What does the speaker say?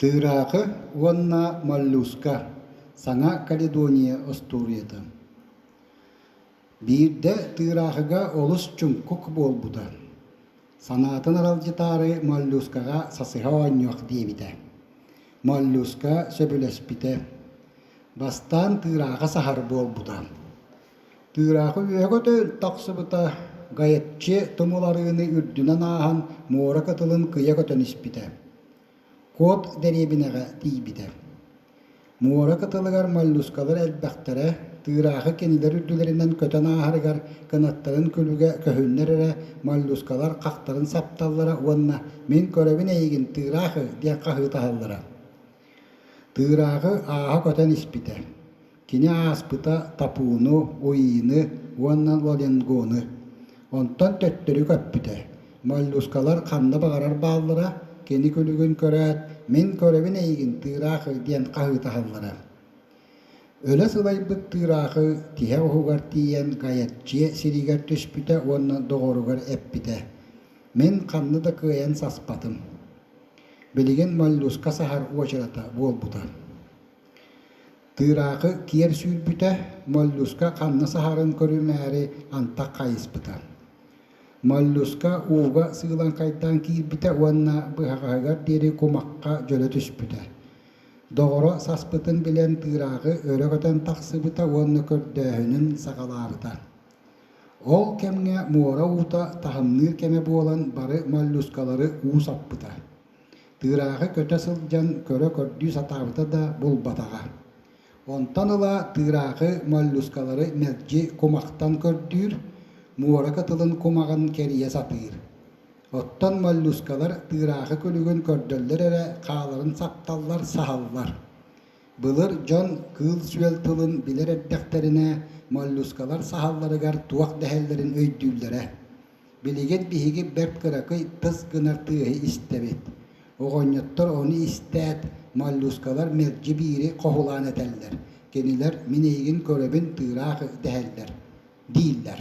Тыыраагы уонна моллюска, Саңа Каледония Остурията. Биирдэ тыыраагыга олус чуңкук болбута. Санаатын аралжытаары моллюскага сасыха оонньуах диэбитэ. Моллюска сөбүлэспитэ. Бастаан тыыраага сахар болбута. Тыыраагы үөгөтөн тахсыбыта гаятчы тумуларыыны үрдүнэн аахан муора кытылын кыйа көтөниспитэ. Кот деребинеге тийбите. Муора кытылыгар моллюскалар элбэхтере, тыыраагы кенилер үрдүлеринен көтөн ааһарыгар кынаттарын күлүгэ көһүннерере моллюскалар кактарын сапталлара уонна мен көрөбүн эйигин тыыраагы диэн каһыытаһаллара. Тыыраагы ааһа көтөн испите. Кини ааспыта тапууну, уйыыны, уонна лоленгоону. Онтон төттөрү көппүтэ. Моллюскалар ханна багарар бааллара, кени күлүгүн көрөөт, мен көрөбүн эйигин тыыраагы диэн каһыытаһаллара. Өлө сылайбыт тыыраагы тиһэ уһугар тиийэн гаятчы сиригэр түспүтэ уонна доҕоругар эппитэ. Мен ханны да кыайан саспатым. Билигин моллюска сахар уочарата буолбута. Тыыраагы киэр сүүрбүтэ, моллюска ханны сахарын көрүмээри антак кайыспыта. Моллюска ууга сыылан кайдаан киирбите уонна быһаҕаһыгар диэри кумакка дьөлө түспүтэ. Доҕоро саспытын билэн тыыраагы өрөгөтөн тахсыбыта уонна көрдөөһүнүн саҕалаарыта. Ол кемҥэ муора уута таһымныыр кеме буолан бары моллюскалары уу саппыта. Тыыраагы көтө сылдьан көрө көрдүү сатаабыта да булбатаҕа. Онтон ыла тыыраагы моллюскалары мэлдьи кумактан көрдүүр, муора кытылын кумаган керийэ сатыыр. Оттон моллюскалар тыыраагы күлүгүн көрдөллөр эре хааларын сапталлар, саһаллар. Былыр дьон кыыл сүөл тылын билер эрдэхтерине моллюскалар саһалларыгар туох дэһэллэрин өйдүүллэрэ. Билигин биһиги бэрт кыракый тыс гынар тыаһы истэбит. Оҕонньоттор ону истээт, моллюскалар мэлдьи биири коһулаан этэллэр. Кенилэр минэйигин көрөбүн тыыраах дэһэллэр, дииллэр.